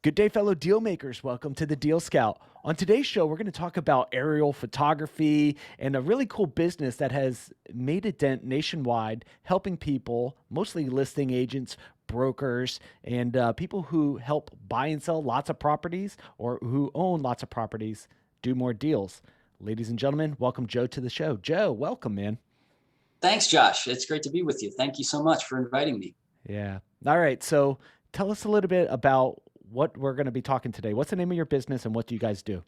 Good day, fellow deal makers. Welcome to the Deal Scout. On today's show, we're going to talk about aerial photography and a really cool business that has made a dent nationwide, helping people, mostly listing agents, brokers, and people who help buy and sell lots of properties or who own lots of properties do more deals. Ladies and gentlemen, welcome Joe to the show. Joe, welcome, man. Thanks, Josh. It's great to be with you. Thank you so much for inviting me. Yeah. All right. So tell us a little bit about what we're going to be talking today. What's the name of your business and what do you guys do?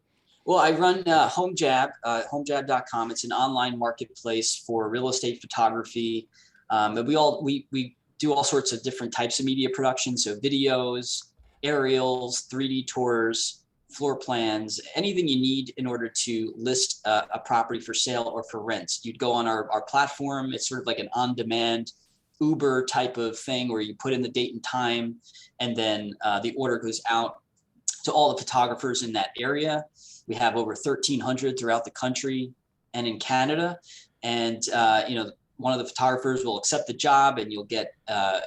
Well, I run HomeJab, homejab.com. It's an online marketplace for real estate photography. And we do all sorts of different types of media production. So videos, aerials, 3D tours, floor plans, anything you need in order to list a property for sale or for rent. You'd go on our platform. It's sort of like an on-demand Uber type of thing where you put in the date and time, and then the order goes out to all the photographers in that area. We have over 1,300 throughout the country and in Canada. And, one of the photographers will accept the job and you'll get a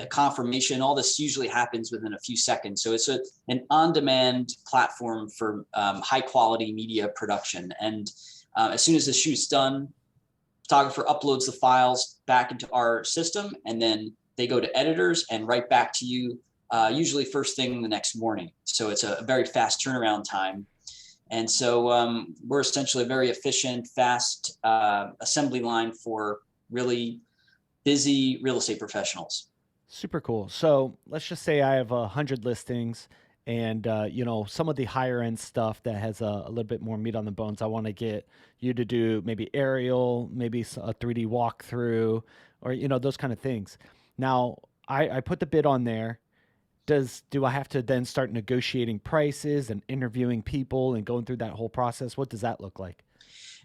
confirmation. All this usually happens within a few seconds. So it's an on-demand platform for high quality media production. And as soon as the shoot's done, photographer uploads the files back into our system, and then they go to editors and right back to you, usually first thing the next morning. So it's a very fast turnaround time. And so we're essentially a very efficient, fast assembly line for really busy real estate professionals. Super cool. So let's just say I have 100 listings and, some of the higher end stuff that has a little bit more meat on the bones. I want to get you to do maybe aerial, maybe a 3D walkthrough or, those kind of things. Now I put the bid on there. Do I have to then start negotiating prices and interviewing people and going through that whole process? What does that look like?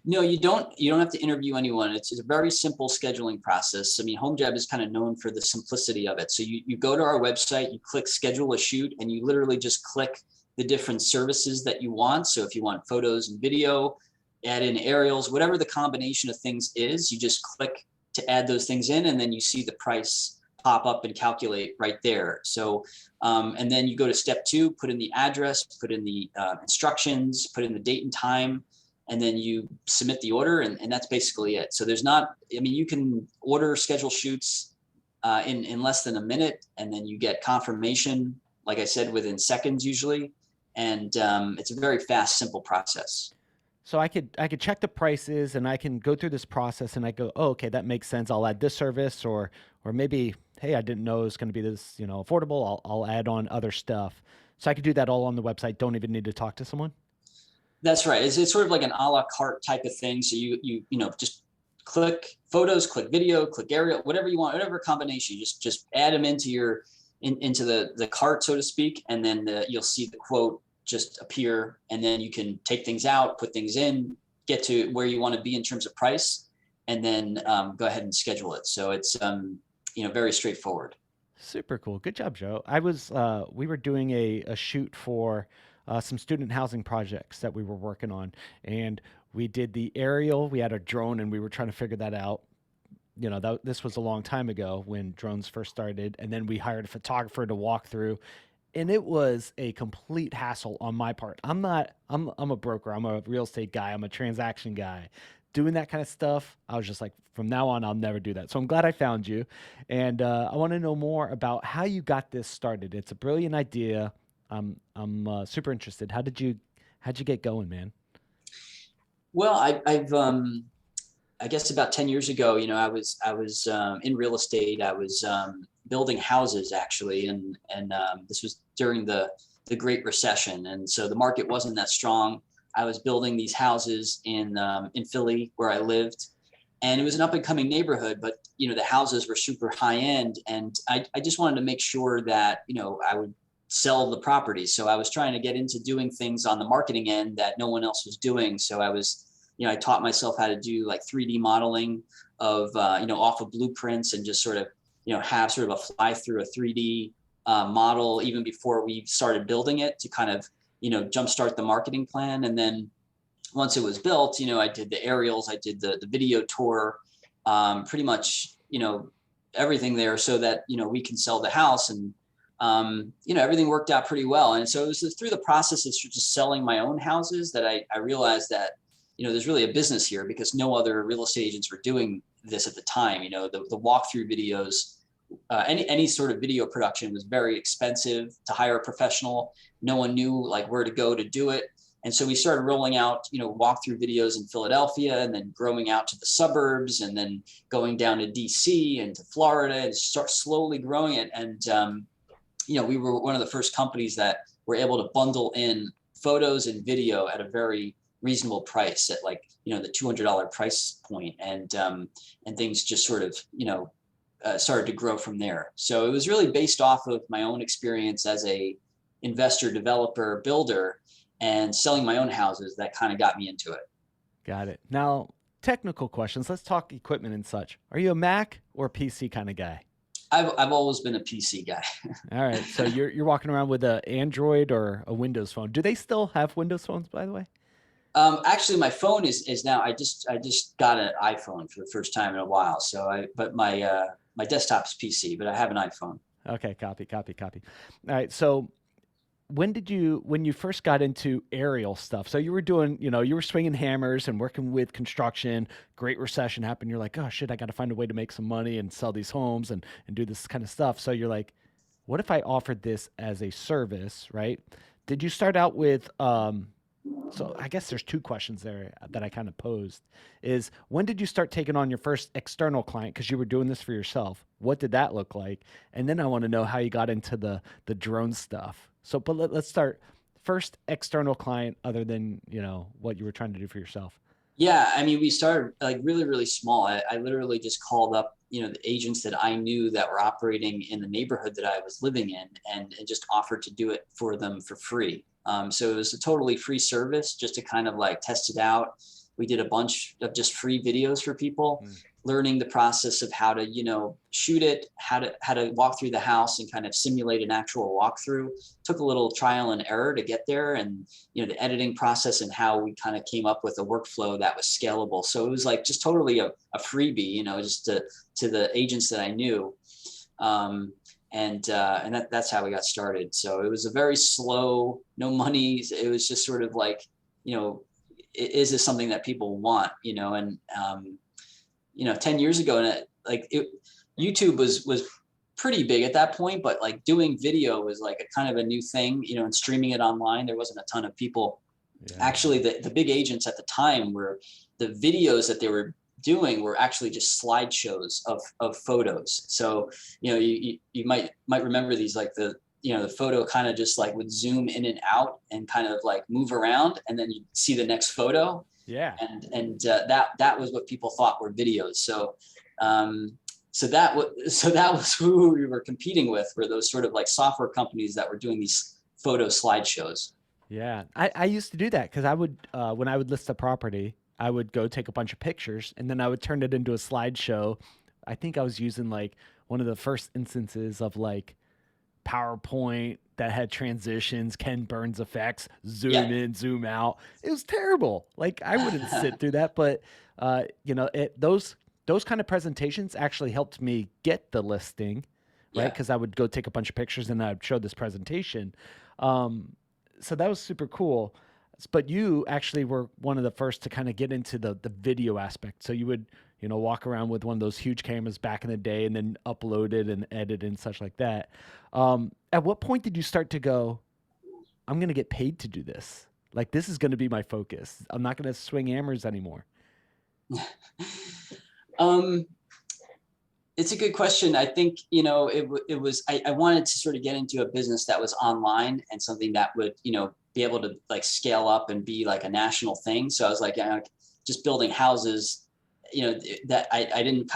No, you don't. You don't have to interview anyone. It's a very simple scheduling process. I mean, HomeJab is kind of known for the simplicity of it. So you go to our website, you click schedule a shoot, and you literally just click the different services that you want. So if you want photos and video, add in aerials, whatever the combination of things is, you just click to add those things in, and then you see the price pop up and calculate right there. So, and then you go to step two, put in the address, put in the instructions, put in the date and time, and then you submit the order, and that's basically it. So there's not, I mean, you can order schedule shoots in less than a minute, and then you get confirmation, like I said, within seconds usually. And it's a very fast, simple process. So I could check the prices and I can go through this process and I go, oh, okay, that makes sense. I'll add this service or maybe, hey, I didn't know it was going to be this, affordable. I'll add on other stuff. So I could do that all on the website. Don't even need to talk to someone. That's right. It's sort of like an a la carte type of thing. So you just click photos, click video, click aerial, whatever you want, whatever combination. You just add them into into the cart, so to speak, and then you'll see the quote just appear, and then you can take things out, put things in, get to where you want to be in terms of price, and then go ahead and schedule it. So it's very straightforward. Super cool. Good job, Joe. We were doing a shoot for some student housing projects that we were working on, and we did the aerial. We had a drone, and we were trying to figure that out. This was a long time ago when drones first started, and then we hired a photographer to walk through, and it was a complete hassle on my part. I'm a broker. I'm a real estate guy. I'm a transaction guy. Doing that kind of stuff, I was just like, from now on, I'll never do that. So I'm glad I found you, and I want to know more about how you got this started. It's a brilliant idea. I'm super interested. How'd you get going, man? Well, I guess about 10 years ago, I was in real estate. I was building houses actually, and this was during the Great Recession, and so the market wasn't that strong. I was building these houses in Philly where I lived, and it was an up and coming neighborhood, but the houses were super high end, and I just wanted to make sure that I would sell the property. So I was trying to get into doing things on the marketing end that no one else was doing. So I taught myself how to do like 3D modeling of, off of blueprints, and just sort of, have sort of a fly through a 3D model even before we started building it to kind of, jumpstart the marketing plan. And then once it was built, I did the aerials, I did the video tour, pretty much, everything there so that, we can sell the house. And everything worked out pretty well. And so it was through the process of just selling my own houses that I realized that, there's really a business here, because no other real estate agents were doing this at the time. The walkthrough videos, any sort of video production was very expensive to hire a professional. No one knew like where to go to do it. And so we started rolling out, walkthrough videos in Philadelphia, and then growing out to the suburbs, and then going down to DC and to Florida, and start slowly growing it. And, we were one of the first companies that were able to bundle in photos and video at a very reasonable price, at like, the $200 price point. And things just sort of, started to grow from there. So it was really based off of my own experience as a investor, developer, builder, and selling my own houses that kind of got me into it. Got it. Now, technical questions. Let's talk equipment and such. Are you a Mac or PC kind of guy? I've always been a PC guy. All right. So you're walking around with a Android or a Windows phone. Do they still have Windows phones, by the way? Actually, my phone is now. I just got an iPhone for the first time in a while. But my desktop is PC, but I have an iPhone. Okay, copy. All right. So when you first got into aerial stuff, so you were doing, you were swinging hammers and working with construction. Great recession happened. You're like, oh shit, I got to find a way to make some money and sell these homes and do this kind of stuff. So you're like, what if I offered this as a service, right? Did you start out with, so I guess there's two questions there that I kind of posed. Is when did you start taking on your first external client? Because you were doing this for yourself. What did that look like? And then I want to know how you got into the drone stuff. So, but let's start first external client, other than what you were trying to do for yourself. Yeah, I mean, we started like really, really small. I literally just called up, the agents that I knew that were operating in the neighborhood that I was living in, and just offered to do it for them for free. So it was a totally free service, just to kind of like test it out. We did a bunch of just free videos for people, learning the process of how to, shoot it, how to walk through the house and kind of simulate an actual walkthrough. Took a little trial and error to get there, and the editing process, and how we kind of came up with a workflow that was scalable. So it was like just totally a freebie, just to the agents that I knew. That's how we got started. So it was a very slow, no money. It was just sort of like, is this something that people want, and 10 years ago, and YouTube was pretty big at that point, but like doing video was like a kind of a new thing, and streaming it online. There wasn't a ton of people. Yeah. Actually, the big agents at the time were, the videos that they were doing were actually just slideshows of photos. So, you might remember these, like the photo kind of just like would zoom in and out and kind of like move around, and then you see the next photo. Yeah. And that was what people thought were videos. So that was who we were competing with, were those sort of like software companies that were doing these photo slideshows. Yeah. I used to do that because I would, when I would list a property, I would go take a bunch of pictures and then I would turn it into a slideshow. I think I was using like one of the first instances of like PowerPoint that had transitions, Ken Burns effects, zoom in, zoom out. It was terrible. Like I wouldn't sit through that, but those kind of presentations actually helped me get the listing, right? Because I would go take a bunch of pictures and I'd show this presentation. So that was super cool. But you actually were one of the first to kind of get into the video aspect. So you would, walk around with one of those huge cameras back in the day and then upload it and edit and such like that. At what point did you start to go, I'm going to get paid to do this? Like, this is going to be my focus. I'm not going to swing hammers anymore. It's a good question. I think, it was, I wanted to sort of get into a business that was online and something that would, be able to like scale up and be like a national thing. So I was like, just building houses, that I didn't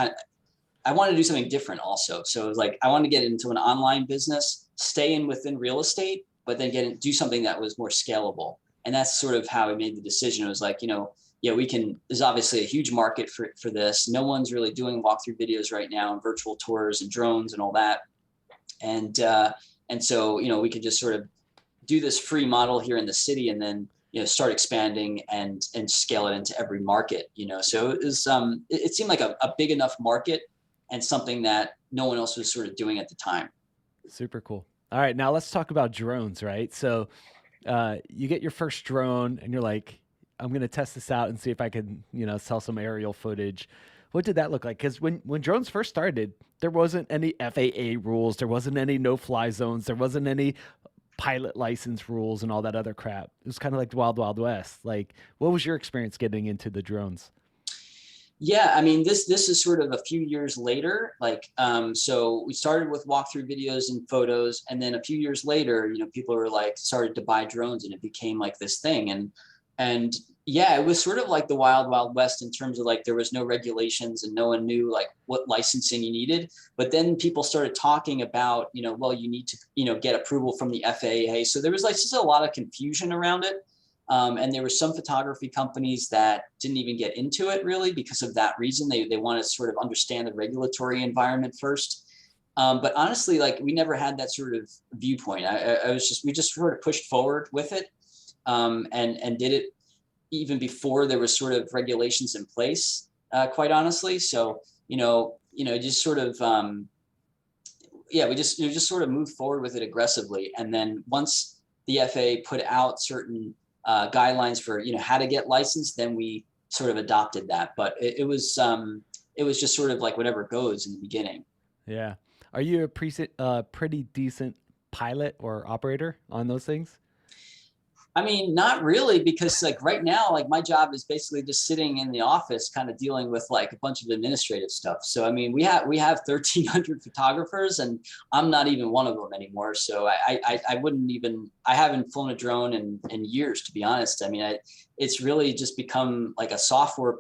I wanted to do something different also. So it was like, I wanted to get into an online business, stay within real estate, but then do something that was more scalable. And that's sort of how I made the decision. It was like, there's obviously a huge market for this. No one's really doing walkthrough videos right now, and virtual tours and drones and all that. And so, we could just sort of do this free model here in the city, and then, start expanding and scale it into every market, So it was, it seemed like a big enough market and something that no one else was sort of doing at the time. Super cool. All right, now let's talk about drones, right? So you get your first drone and you're like, I'm going to test this out and see if I can, sell some aerial footage. What did that look like? Because when drones first started, there wasn't any FAA rules, there wasn't any no-fly zones, there wasn't any pilot license rules and all that other crap. It was kind of like the wild, wild west. Like, what was your experience getting into the drones? Yeah, I mean, this is sort of a few years later. So we started with walkthrough videos and photos, and then a few years later, people were like started to buy drones, and it became like this thing. And yeah, it was sort of like the wild, wild west in terms of like there was no regulations and no one knew like what licensing you needed. But then people started talking about, well, you need to, get approval from the FAA. So there was like just a lot of confusion around it. And there were some photography companies that didn't even get into it really because of that reason. They want to sort of understand the regulatory environment first. But honestly, like we never had that sort of viewpoint. We just sort of pushed forward with it, and did it even before there was sort of regulations in place, quite honestly. So, just sort of, yeah, we just sort of moved forward with it aggressively. And then once the FAA put out certain guidelines for how to get licensed, then we sort of adopted that. But it was just sort of like whatever goes in the beginning. Yeah. Are you a pretty decent pilot or operator on those things? I mean, not really, because like right now, like my job is basically just sitting in the office, kind of dealing with like a bunch of administrative stuff. So I mean, we have 1,300 photographers, and I'm not even one of them anymore. So I wouldn't even I haven't flown a drone in years, to be honest. I mean, it's really just become like a software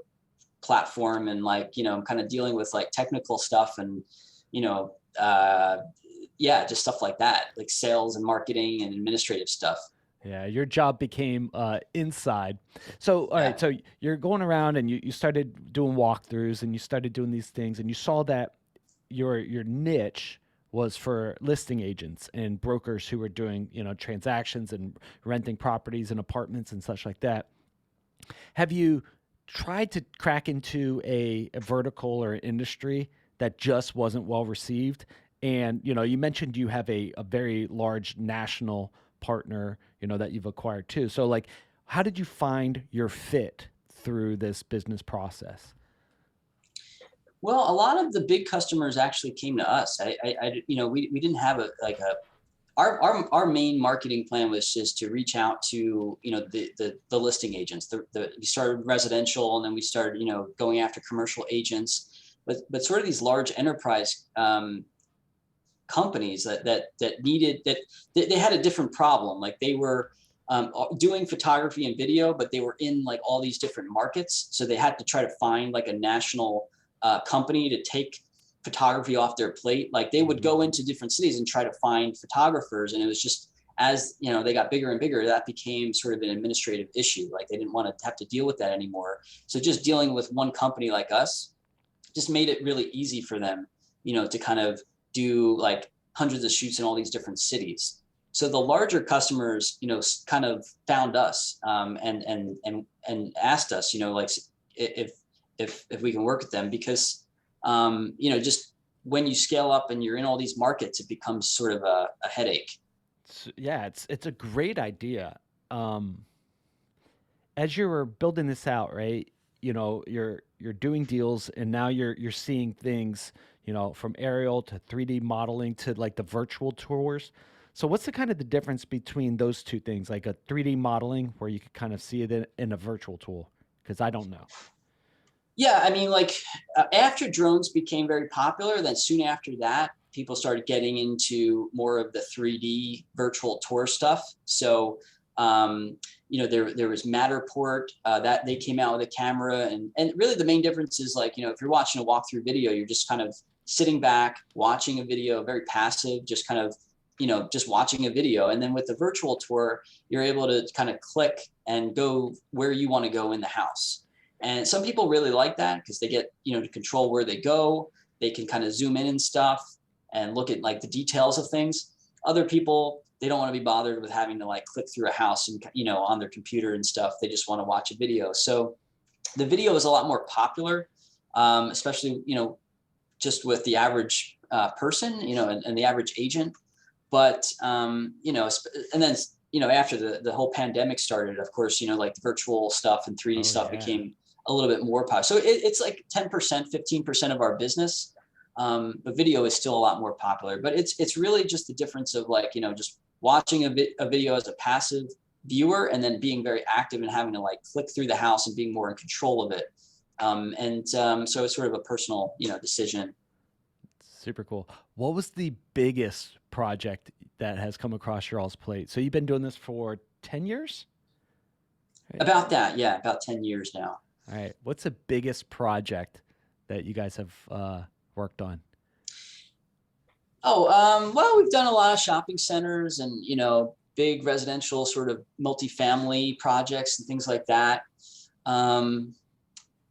platform, and like I'm kind of dealing with like technical stuff, and you know, uh, yeah, just stuff like that, like sales and marketing and administrative stuff. Yeah, your job became inside. So, all right, Yeah. so you're going around and you started doing walkthroughs and you started doing these things and you saw that your niche was for listing agents and brokers who were doing, transactions and renting properties and apartments and such like that. Have you tried to crack into a vertical or an industry that just wasn't well received? And you mentioned you have a very large national partner, that you've acquired too. So like, how did you find your fit through this business process? Well, a lot of the big customers actually came to us. We didn't have our main marketing plan was just to reach out to, the listing agents. We started residential, and then we started, going after commercial agents, but sort of these large enterprise companies that needed that they had a different problem. Like they were doing photography and video, but they were in like all these different markets, so they had to try to find like a national company to take photography off their plate. Like they would Mhm. go into different cities and try to find photographers, and it was just as they got bigger and bigger, that became sort of an administrative issue. Like they didn't want to have to deal with that anymore. So just dealing with one company like us just made it really easy for them, to kind of do like hundreds of shoots in all these different cities. So the larger customers, kind of found us, and asked us, like if if we can work with them, because just when you scale up and you're in all these markets, it becomes sort of a headache. Yeah, it's a great idea. Um, as you were building this out, right? You're doing deals, and now you're seeing things, from aerial to 3D modeling to like the virtual tours. So, what's the kind of the difference between those two things, like a 3D modeling where you could kind of see it in a virtual tool? Because I don't know. Yeah, I mean, like after drones became very popular, then soon after that, people started getting into more of the 3D virtual tour stuff. So, there was Matterport, that they came out with a camera, and really the main difference is like if you're watching a walkthrough video, you're just kind of sitting back watching a video, very passive, just kind of just watching a video. And then with the virtual tour, you're able to kind of click and go where you want to go in the house. And some people really like that because they get, to control where they go. They can kind of zoom in and stuff and look at like the details of things. Other people, they don't want to be bothered with having to like click through a house and, on their computer and stuff. They just want to watch a video. So the video is a lot more popular, especially, just with the average person, and the average agent. But and then after the whole pandemic started, of course, like the virtual stuff and 3D Oh stuff yeah. became a little bit more popular. So it's like 10%, 15% of our business. But video is still a lot more popular. But it's really just the difference of like just watching a video as a passive viewer, and then being very active and having to like click through the house and being more in control of it. So it's sort of a personal decision. Super cool. What was the biggest project that has come across your all's plate? So you've been doing this for 10 years? Right? About that, yeah, about 10 years now. All right. What's the biggest project that you guys have worked on? Oh, well, we've done a lot of shopping centers and, big residential sort of multifamily projects and things like that. Um,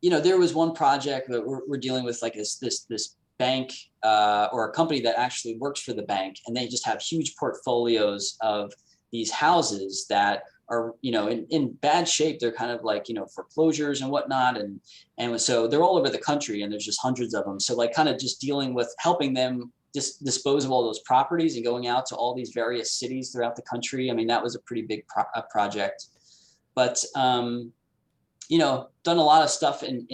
there was one project that we're dealing with, like this bank or a company that actually works for the bank, and they just have huge portfolios of these houses that are in bad shape. They're kind of like foreclosures and whatnot, and so they're all over the country, and there's just hundreds of them. So like kind of just dealing with helping them dispose of all those properties and going out to all these various cities throughout the country. I mean, that was a pretty big project. But done a lot of stuff in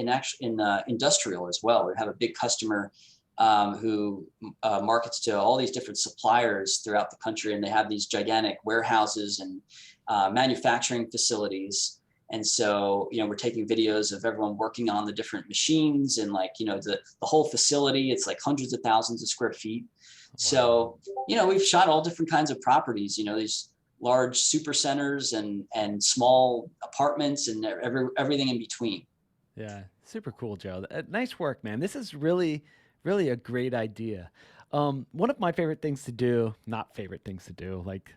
industrial as well. We have a big customer who markets to all these different suppliers throughout the country, and they have these gigantic warehouses and manufacturing facilities. And so, we're taking videos of everyone working on the different machines, and like, the whole facility. It's like hundreds of thousands of square feet. Wow. So, we've shot all different kinds of properties, these large super centers and small apartments and everything in between. Yeah. Super cool, Joe. Nice work, man. This is really, really a great idea. One of my favorite things to do, not favorite things to do, like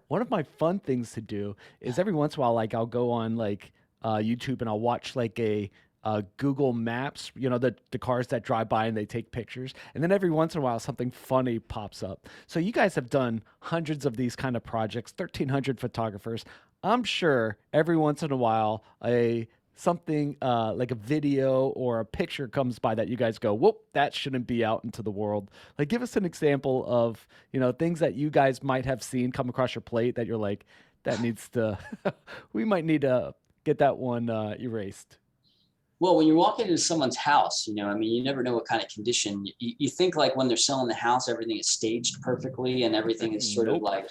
one of my fun things to do is every once in a while, like I'll go on like YouTube and I'll watch like a Google Maps, the cars that drive by and they take pictures. And then every once in a while, something funny pops up. So you guys have done hundreds of these kind of projects, 1,300 photographers. I'm sure every once in a while, a something like a video or a picture comes by that you guys go, whoop, that shouldn't be out into the world. Like, give us an example of, things that you guys might have seen come across your plate that you're like, that needs to, we might need to get that one erased. Well, when you're walking into someone's house, I mean, you never know what kind of condition. You think like when they're selling the house, everything is staged perfectly and everything is sort of Nope. like,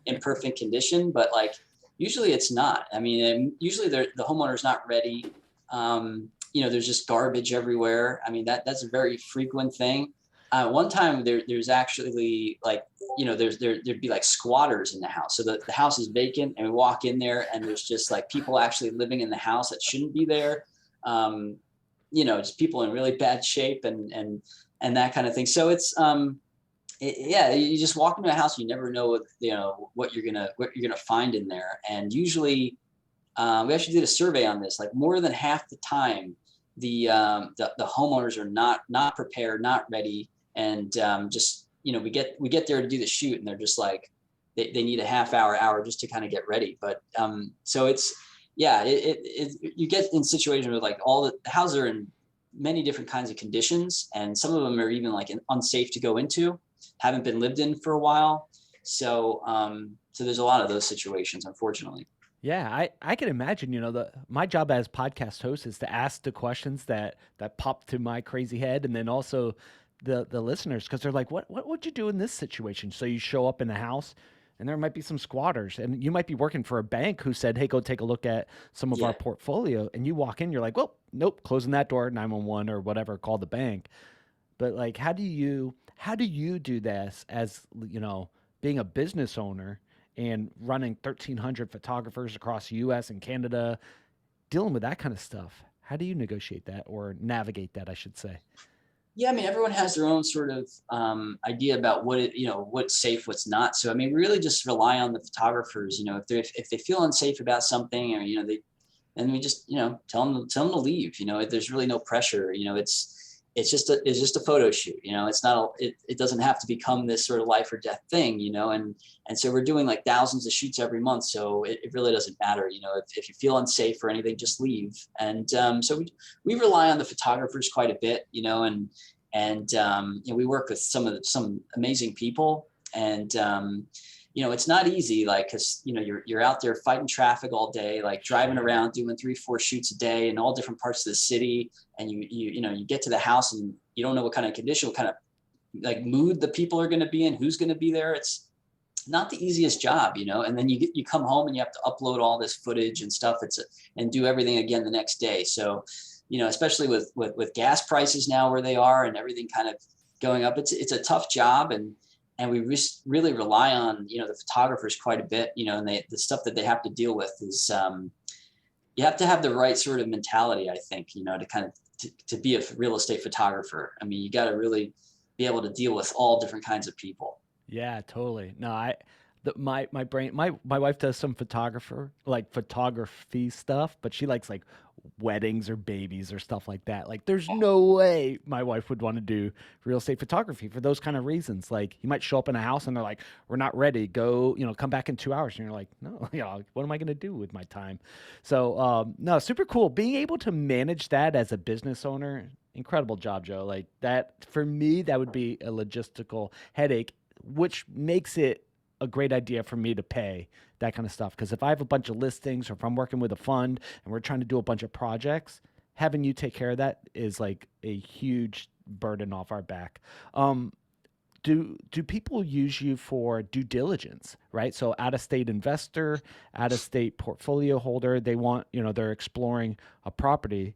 in perfect condition, but like usually it's not. I mean, usually the homeowner's not ready. There's just garbage everywhere. I mean, that's a very frequent thing. One time there's actually like, there'd be like squatters in the house. So the house is vacant and we walk in there and there's just like people actually living in the house that shouldn't be there. um, just people in really bad shape and that kind of thing. So it's yeah, you just walk into a house, you never know what you're gonna find in there. And usually, we actually did a survey on this. Like more than half the time, the homeowners are not prepared, not ready, and just we get there to do the shoot, and they're just like they need a half hour just to kind of get ready. But so it's yeah, you get in situations where like all the houses are in many different kinds of conditions, and some of them are even like unsafe to go into, haven't been lived in for a while. So there's a lot of those situations, unfortunately. Yeah, I can imagine, my job as podcast host is to ask the questions that pop to my crazy head, and then also the listeners, because they're like, what would you do in this situation? So you show up in the house and there might be some squatters, and you might be working for a bank who said, "Hey, go take a look at some of our Yeah. portfolio." And you walk in, you're like, "Well, nope, closing that door, 911 or whatever, call the bank." But like, how do you do this as, being a business owner and running 1,300 photographers across the US and Canada, dealing with that kind of stuff? How do you negotiate that or navigate that, I should say? Yeah, I mean, everyone has their own sort of idea about what's safe, what's not. So, I mean, really just rely on the photographers. If they feel unsafe about something, or and we just tell them to leave. There's really no pressure. It's just a photo shoot. It's not it doesn't have to become this sort of life or death thing. And so we're doing like thousands of shoots every month, so it really doesn't matter. If you feel unsafe or anything, just leave. And so we rely on the photographers quite a bit. And we work with some amazing people, And it's not easy, like, because you're out there fighting traffic all day, like driving Sure. around doing 3-4 shoots a day in all different parts of the city, and you get to the house and you don't know what kind of condition, what kind of like mood the people are going to be in, who's going to be there. It's not the easiest job, and then you come home and you have to upload all this footage and stuff. And do everything again the next day. So, especially with gas prices now where they are and everything kind of going up, it's a tough job. And we really rely on, the photographers quite a bit, and the stuff that they have to deal with is, you have to have the right sort of mentality, I think, to kind of, to be a real estate photographer. I mean, you got to really be able to deal with all different kinds of people. Yeah, totally. No, my brain, my wife does some photography stuff, but she likes like weddings or babies or stuff like that. Like there's no way my wife would want to do real estate photography for those kind of reasons. Like you might show up in a house and they're like, "We're not ready. Go, come back in 2 hours." And you're like, "No, what am I going to do with my time?" So, no, super cool. Being able to manage that as a business owner, incredible job, Joe. Like that for me, that would be a logistical headache, which makes it a great idea for me to pay that kind of stuff. Because if I have a bunch of listings or if I'm working with a fund and we're trying to do a bunch of projects, having you take care of that is like a huge burden off our back. Um, do people use you for due diligence, right? So out of state investor, out of state portfolio holder, they want, they're exploring a property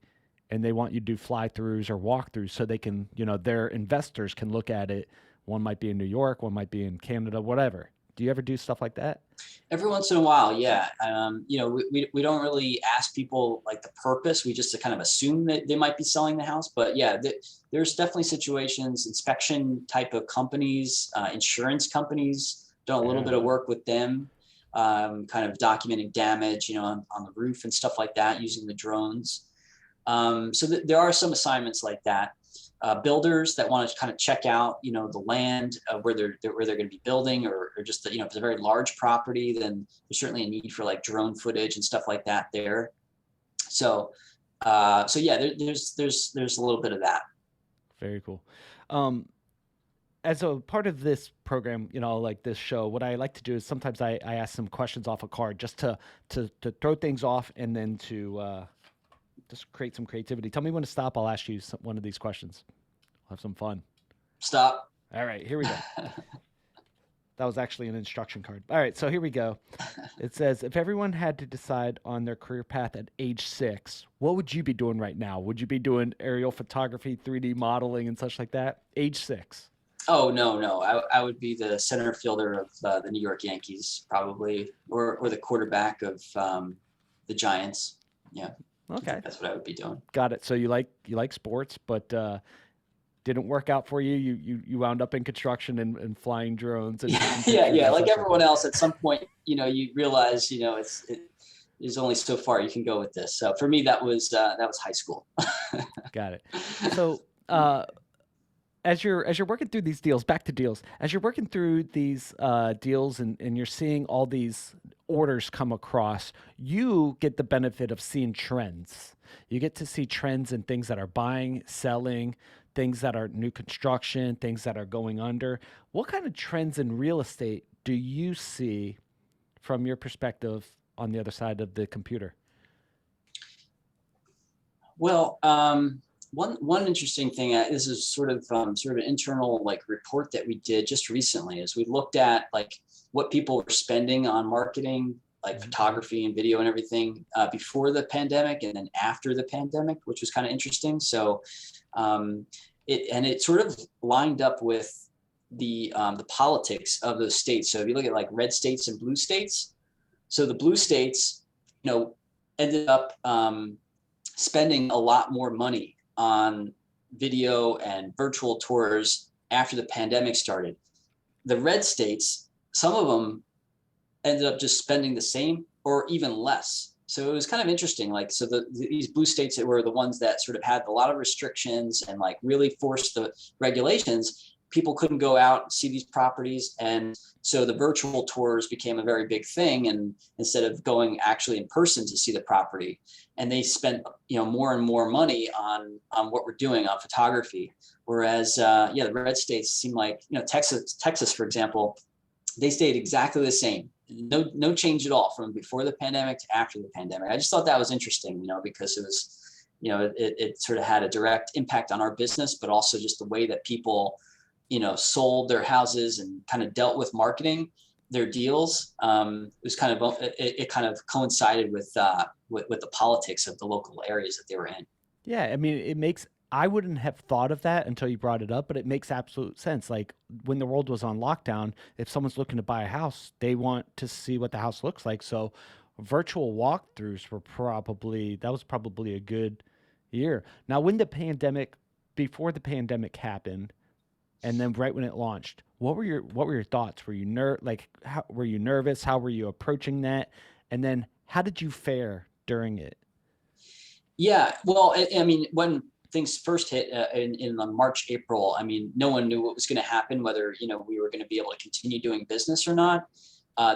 and they want you to do fly throughs or walkthroughs so they can, their investors can look at it. One might be in New York, one might be in Canada, whatever. Do you ever do stuff like that? Every once in a while, yeah. We don't really ask people like the purpose. We just kind of assume that they might be selling the house. But yeah, there's definitely situations, inspection type of companies, insurance companies, done a little bit Yeah. of work with them, kind of documenting damage, on the roof and stuff like that using the drones. So there are some assignments like that. Builders that want to kind of check out, the land, where they're going to be building, or just if it's a very large property, then there's certainly a need for like drone footage and stuff like that there. So, so yeah, there's a little bit of that. Very cool. Um, as a part of this program, like this show, what I like to do is sometimes I ask some questions off a card just to throw things off and then to just create some creativity. Tell me when to stop. I'll ask you one of these questions. We'll have some fun. Stop. All right, here we go. That was actually an instruction card. All right, so here we go. It says, if everyone had to decide on their career path at age 6, what would you be doing right now? Would you be doing aerial photography, 3D modeling, and such like that? Age 6. Oh, no. I would be the center fielder of the New York Yankees, probably, or the quarterback of the Giants. Yeah, I Okay, think that's what I would be doing. got it. So you like sports, but didn't work out for you. You wound up in construction and flying drones and Yeah, taking pictures yeah. and Like such like everyone that. else, at some point, you realize, there's only so far you can go with this. So for me, that was high school. Got it. So as you're working through these deals, back to deals, as you're working through these deals and you're seeing all these orders come across, you get the benefit of seeing trends. You get to see trends in things that are buying, selling, things that are new construction, things that are going under. What kind of trends in real estate do you see from your perspective on the other side of the computer? Well, one interesting thing, this is sort of an internal like report that we did just recently, is we looked at like what people were spending on marketing, like Mhm. photography and video and everything, before the pandemic and then after the pandemic, which was kind of interesting. So it sort of lined up with the politics of those states. So if you look at like red states and blue states, so the blue states, ended up spending a lot more money on video and virtual tours after the pandemic started. The red states, some of them ended up just spending the same or even less. So it was kind of interesting. Like, so these blue states that were the ones that sort of had a lot of restrictions and like really forced the regulations, people couldn't go out and see these properties. And so the virtual tours became a very big thing. And instead of going actually in person to see the property, and they spent, more and more money on what we're doing on photography. Whereas, the red states seem like, Texas, for example, they stayed exactly the same. No change at all from before the pandemic to after the pandemic. I just thought that was interesting, because it was, it sort of had a direct impact on our business, but also just the way that people, sold their houses and kind of dealt with marketing their deals. It was kind of, it kind of coincided with the politics of the local areas that they were in. Yeah, I mean, I wouldn't have thought of that until you brought it up, but it makes absolute sense. Like when the world was on lockdown, if someone's looking to buy a house, they want to see what the house looks like. So virtual walkthroughs that was probably a good year. Now, before the pandemic happened, and then right when it launched, what were your thoughts? Were you nervous? How were you approaching that? And then how did you fare during it? Yeah, well, I mean, when things first hit in the March, April, I mean, no one knew what was going to happen, whether we were going to be able to continue doing business or not.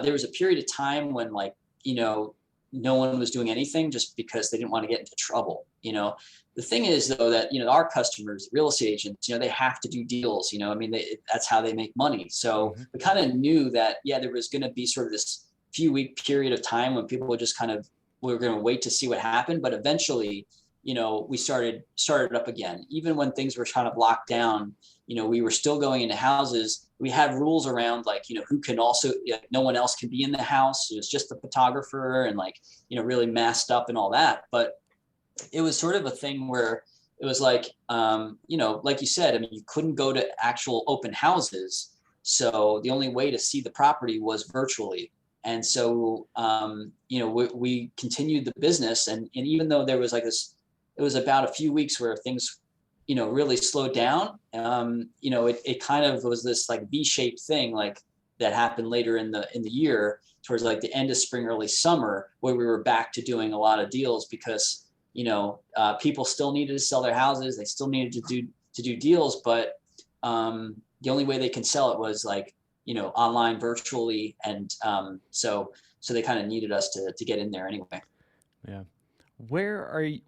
There was a period of time when, like, no one was doing anything just because they didn't want to get into trouble. The thing is, though, that our customers, real estate agents, they have to do deals. I mean, that's how they make money. So Hmm. we kind of knew that, yeah, there was going to be sort of this few-week period of time when people would just kind of, we were going to wait to see what happened, but eventually, we started up again. Even when things were kind of locked down, we were still going into houses. We had rules around, like, who can also, no one else can be in the house. It was just the photographer, and, like, really masked up and all that. But it was sort of a thing where it was like, like you said, I mean, you couldn't go to actual open houses. So the only way to see the property was virtually. And so, we continued the business. And even though there was like this, it was about a few weeks where things, really slowed down. It kind of was this like V-shaped thing, like that happened later in the year, towards like the end of spring, early summer, where we were back to doing a lot of deals because, people still needed to sell their houses. They still needed to do deals, but the only way they can sell it was like, online, virtually. And so they kind of needed us to get in there anyway. Yeah. Where are you?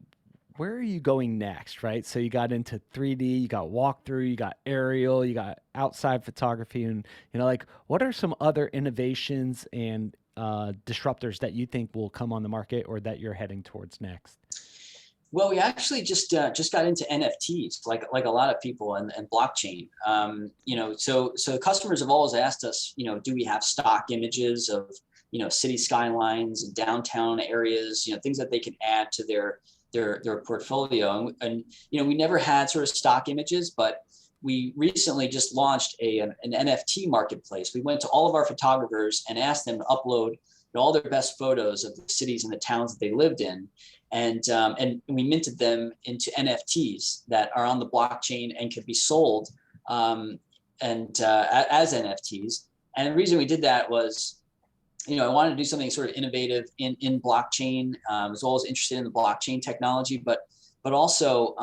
Where are you going next, right? So you got into 3D, you got walkthrough, you got aerial, you got outside photography, and like what are some other innovations and disruptors that you think will come on the market or that you're heading towards next? Well, we actually just got into NFTs, like a lot of people, and blockchain. So customers have always asked us, do we have stock images of city skylines and downtown areas, things that they can add to their portfolio, and we never had sort of stock images, but we recently just launched an NFT marketplace. We went to all of our photographers and asked them to upload all their best photos of the cities and the towns that they lived in, and we minted them into NFTs that are on the blockchain and could be sold, and as NFTs. And the reason we did that was, I wanted to do something sort of innovative in blockchain. I was always interested in the blockchain technology, but also,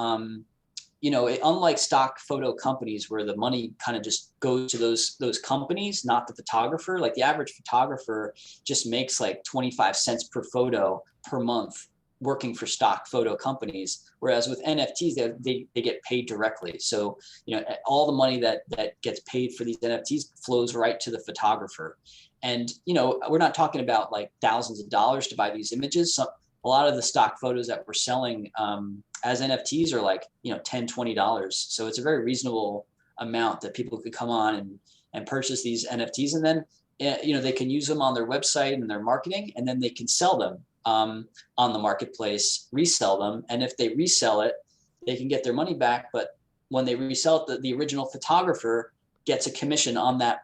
unlike stock photo companies where the money kind of just goes to those companies, not the photographer. Like the average photographer just makes like 25 cents per photo per month working for stock photo companies, whereas with NFTs they get paid directly. So all the money that gets paid for these NFTs flows right to the photographer. And we're not talking about like thousands of dollars to buy these images. So a lot of the stock photos that we're selling as NFTs are like $10-$20. So it's a very reasonable amount that people could come on and purchase these NFTs, and then they can use them on their website and their marketing, and then they can sell them on the marketplace, resell them, and if they resell it, they can get their money back. But when they resell it, the original photographer gets a commission on that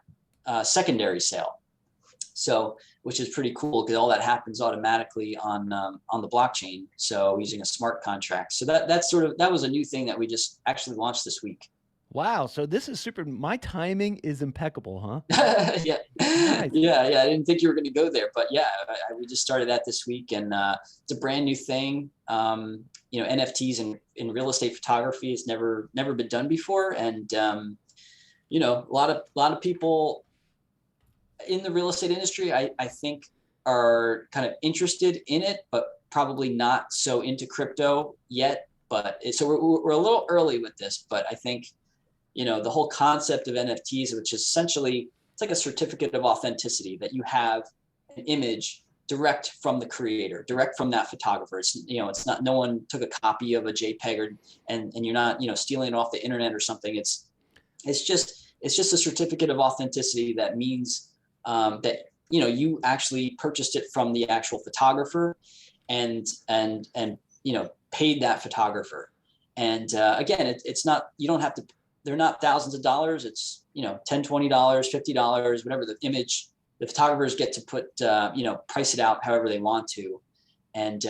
secondary sale. So, which is pretty cool because all that happens automatically on the blockchain. So, using a smart contract. So that was a new thing that we just actually launched this week. Wow, so this is super. My timing is impeccable, huh? Yeah, Nice. yeah. I didn't think you were going to go there, but yeah, we just started that this week, and it's a brand new thing. NFTs in real estate photography has never been done before, and a lot of people in the real estate industry, I think, are kind of interested in it, but probably not so into crypto yet. So we're a little early with this, but I think, the whole concept of NFTs, which is essentially it's like a certificate of authenticity that you have an image direct from the creator, direct from that photographer. It's, it's not, no one took a copy of a JPEG, and you're not, stealing it off the internet or something. It's just a certificate of authenticity that means that you actually purchased it from the actual photographer, and paid that photographer. And again, it's not, you don't have to, they're not thousands of dollars. It's $10, $20, $50, whatever the image. The photographers get to put price it out however they want to, and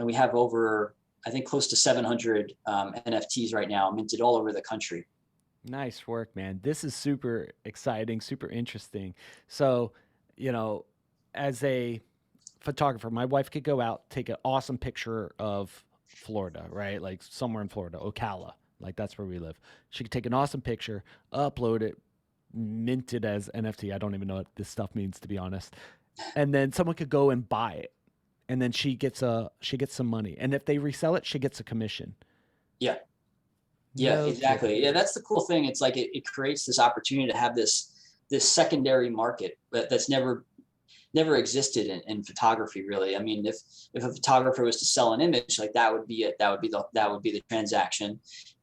we have over, I think, close to 700 NFTs right now minted all over the country. Nice work, man. This is super exciting, super interesting. So, you know, as a photographer, my wife could go out, take an awesome picture of Florida, right? Like somewhere in Florida, Ocala, like that's where we live. She could take an awesome picture, upload it, mint it as NFT. I don't even know what this stuff means, to be honest. And then someone could go and buy it, and then she gets some money. And if they resell it, she gets a commission. Yeah. Yeah, No kidding. exactly. Yeah, that's the cool thing. It's like it creates this opportunity to have this secondary market that's never existed in photography, really. I mean, if a photographer was to sell an image, like that would be it. That would be the transaction.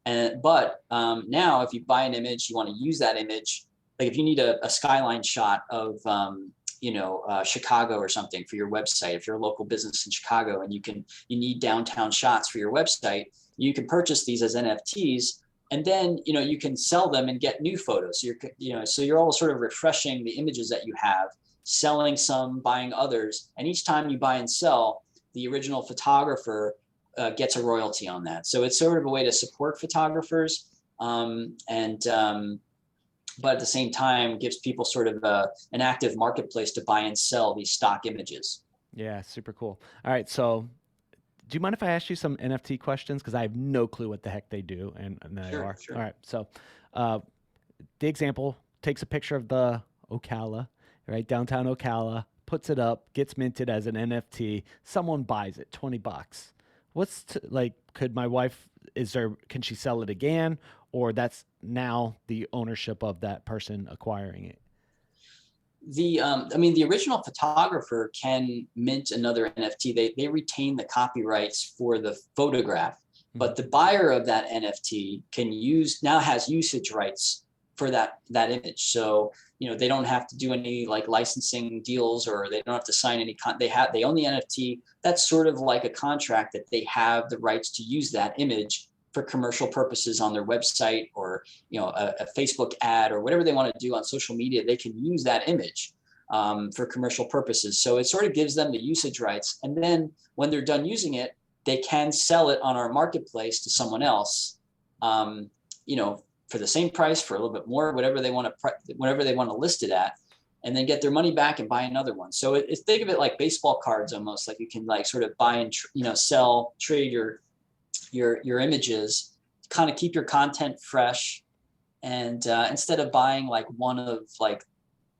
And but now, if you buy an image, you want to use that image. Like if you need a skyline shot of Chicago or something for your website, if you're a local business in Chicago and you need downtown shots for your website, you can purchase these as NFTs, and then you can sell them and get new photos. So you're always sort of refreshing the images that you have, selling some, buying others, and each time you buy and sell, the original photographer gets a royalty on that. So it's sort of a way to support photographers, and but at the same time gives people sort of an active marketplace to buy and sell these stock images. Yeah, super cool. All right, so do you mind if I ask you some NFT questions? Because I have no clue what the heck they do and they Sure, are. All sure. right, so uh, the example takes a picture of the Ocala, right, downtown Ocala, puts it up, gets minted as an NFT. Someone buys it, $20. Like? Could my wife? Can she sell it again, or that's now the ownership of that person acquiring it? The original photographer can mint another NFT. They retain the copyrights for the photograph, Mhm. but the buyer of that NFT has usage rights for that image. So they don't have to do any like licensing deals, or they don't have to sign any they own the NFT. That's sort of like a contract that they have the rights to use that image for commercial purposes on their website, or a Facebook ad, or whatever they want to do on social media. They can use that image for commercial purposes. So it sort of gives them the usage rights, and then when they're done using it, they can sell it on our marketplace to someone else, um, for the same price, for a little bit more, whatever they want to list it at, and then get their money back and buy another one. So think of it like baseball cards almost. Like you can like sort of buy and sell, trade your images, kind of keep your content fresh, and instead of buying like one of like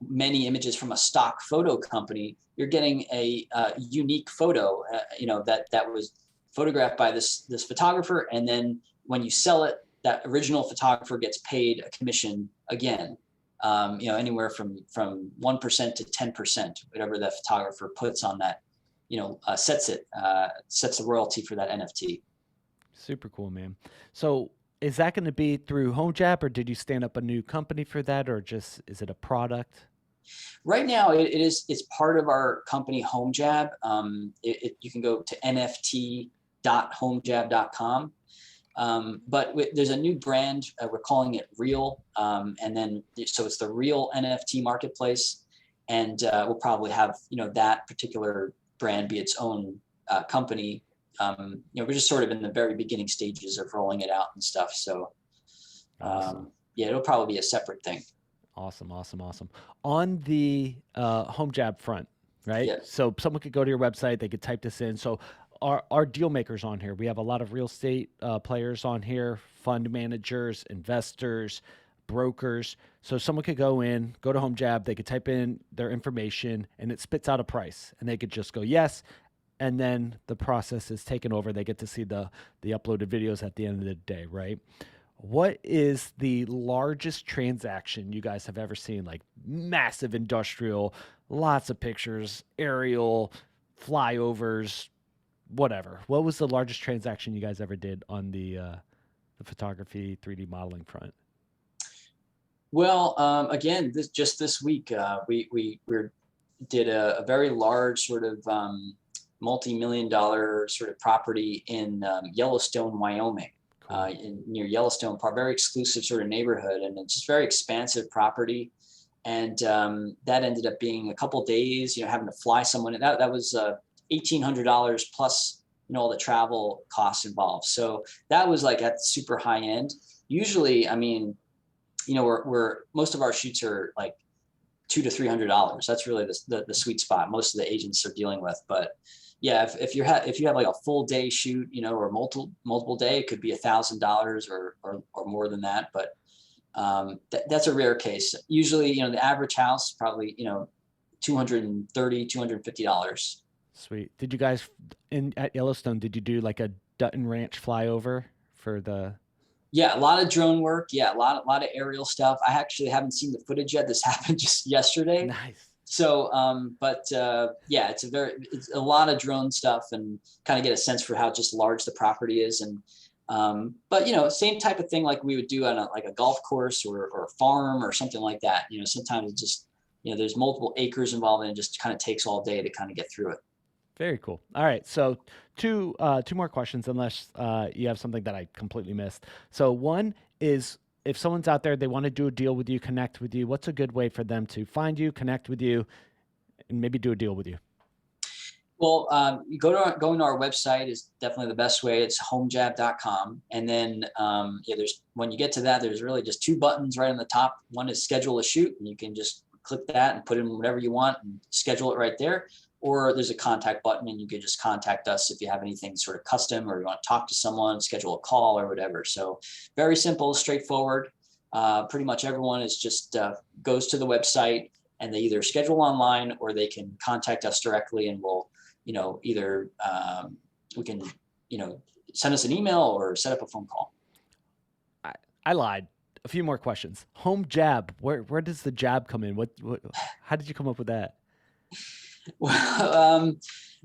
many images from a stock photo company, you're getting a unique photo, that was photographed by this photographer, and then when you sell it, that original photographer gets paid a commission again. Anywhere from 1% to 10%, whatever that photographer puts on that, sets the royalty for that NFT. Super cool, man. So is that going to be through HomeJab, or did you stand up a new company for that, or just is it a product? Right now, it's part of our company HomeJab. You can go to nft.homejab.com. But there's a new brand. We're calling it Real, and then so it's the Real NFT marketplace, and we'll probably have that particular brand be its own company. We're just sort of in the very beginning stages of rolling it out and stuff. So Awesome. yeah, it'll probably be a separate thing. Awesome, awesome, awesome. On the home jab front, right? Yes. So someone could go to your website, they could type this in. So our deal makers on here, we have a lot of real estate players on here, fund managers, investors, brokers. So someone could go in, go to home jab, they could type in their information, and it spits out a price, and they could just go yes, and then the process is taken over. They get to see the uploaded videos at the end of the day, right? What is the largest transaction you guys have ever seen? Like massive industrial, lots of pictures, aerial, flyovers, whatever. What was the largest transaction you guys ever did on the photography 3D modeling front? Well, again, this week, we did a very large sort of multi-million dollar sort of property in Yellowstone, Wyoming, Cool. near Yellowstone Park, very exclusive sort of neighborhood, and it's just very expansive property. And that ended up being a couple days, having to fly someone. That was $1,800 plus, all the travel costs involved. So that was like at super high end. Usually, I mean, we're most of our shoots are like $200 to $300. That's really the sweet spot most of the agents are dealing with. But yeah, if you have like a full day shoot, or multiple day, it could be $1,000 or more than that. But that's a rare case. Usually, the average house probably, $250. Sweet. Did you guys in at Yellowstone, did you do like a Dutton Ranch flyover for the Yeah, a lot of drone work. Yeah, a lot of aerial stuff. I actually haven't seen the footage yet. This happened just yesterday. Nice. So, but yeah, it's a lot of drone stuff, and kind of get a sense for how just large the property is. And but same type of thing like we would do on like a golf course or a farm or something like that. Sometimes it just there's multiple acres involved, and it just kind of takes all day to kind of get through it. Very cool. All right, so two more questions, unless you have something that I completely missed. So one is if someone's out there, they want to do a deal with you, connect with you. What's a good way for them to find you, connect with you, and maybe do a deal with you? Well, you going to our website is definitely the best way. It's homejab.com. And then, yeah, when you get to that, there's really just two buttons right on the top. One is schedule a shoot, and you can just click that and put in whatever you want and schedule it right there. Or there's a contact button, and you can just contact us if you have anything sort of custom, or you want to talk to someone, schedule a call or whatever. So very simple, straightforward. Pretty much everyone is just goes to the website, and they either schedule online or they can contact us directly, and we'll either we can, send us an email or set up a phone call. I, I lied. A few more questions. Home jab. Where does the jab come in? What how did you come up with that? Well,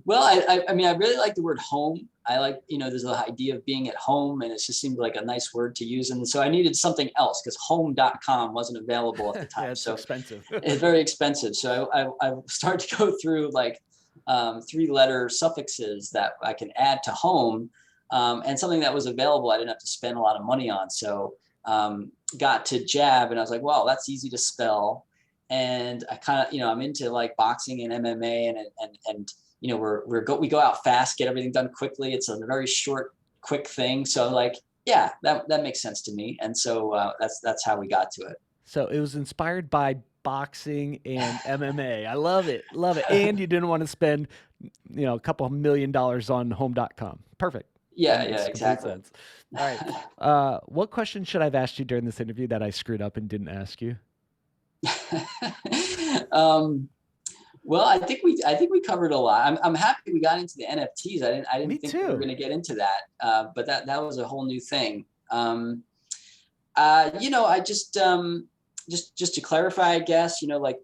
well, I mean, I really like the word home. I like, there's the idea of being at home, and it just seemed like a nice word to use. And so I needed something else because home.com wasn't available at the Yeah, time. it's So expensive. it's very expensive. So I started to go through like 3-letter suffixes that I can add to home, and something that was available. I didn't have to spend a lot of money on. So got to jab, and I was like, wow, that's easy to spell. And I kind of, I'm into like boxing and MMA, and we go out fast, get everything done quickly. It's a very short, quick thing. So like, yeah, that makes sense to me. And so that's how we got to So it was inspired by boxing and MMA. I love it. Love it. And you didn't want to spend, a couple $1 million on home.com. Perfect. That Yeah, makes complete exactly. sense. All right. What question should I have asked you during this interview that I screwed up and didn't ask you? um, well, I think we covered a lot. I'm happy we got into the NFTs. I didn't Me think we were too. going to get into that, but that was a whole new thing. I just to clarify, I guess, like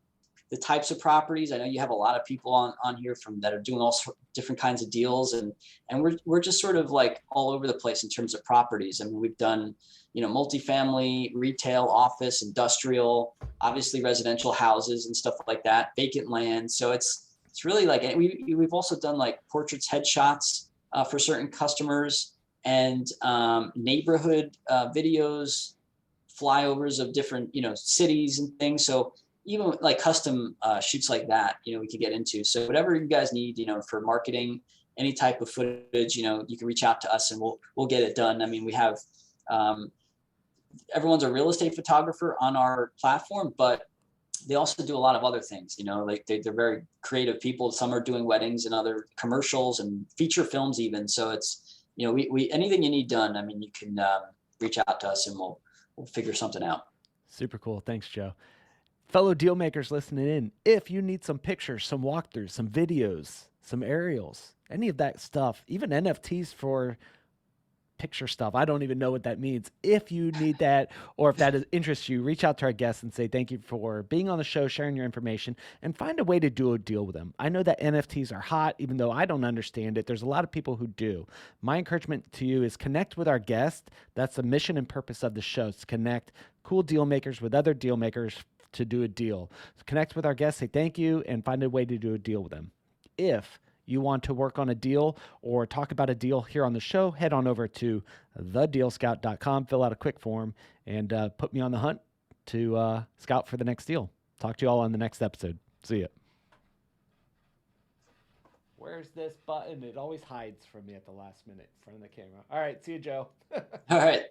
the types of properties. I know you have a lot of people on here from that are doing all different kinds of deals, and we're just sort of like all over the place in terms of properties. I mean, we've done, multifamily, retail, office, industrial, obviously residential houses and stuff like that, vacant land. So it's really like, and we've also done like portraits, headshots for certain customers, and neighborhood videos, flyovers of different cities and things. So even like custom shoots like that, we could get into. So whatever you guys need, for marketing, any type of footage, you can reach out to us, and we'll get it done. I mean, we have um, everyone's a real estate photographer on our platform, but they also do a lot of other things. Like they're very creative people. Some are doing weddings and other commercials and feature films even. So it's we anything you need done. I mean, you can reach out to us, and we'll figure something out. Super cool. Thanks, Joe. Fellow deal makers listening in, if you need some pictures, some walkthroughs, some videos, some aerials, any of that stuff, even NFTs for picture stuff. I don't even know what that means. If you need that, or if that interests you, reach out to our guests and say thank you for being on the show, sharing your information, and find a way to do a deal with them. I know that NFTs are hot, even though I don't understand it. There's a lot of people who do. My encouragement to you is connect with our guest. That's the mission and purpose of the show, is to connect cool deal makers with other deal makers to do a deal. So connect with our guests, say thank you, and find a way to do a deal with them. If you want to work on a deal or talk about a deal here on the show, head on over to thedealscout.com, fill out a quick form, and put me on the hunt to scout for the next deal. Talk to you all on the next episode. See ya. Where's this button? It always hides from me at the last minute in front of the camera. All right, see you, Joe. All right.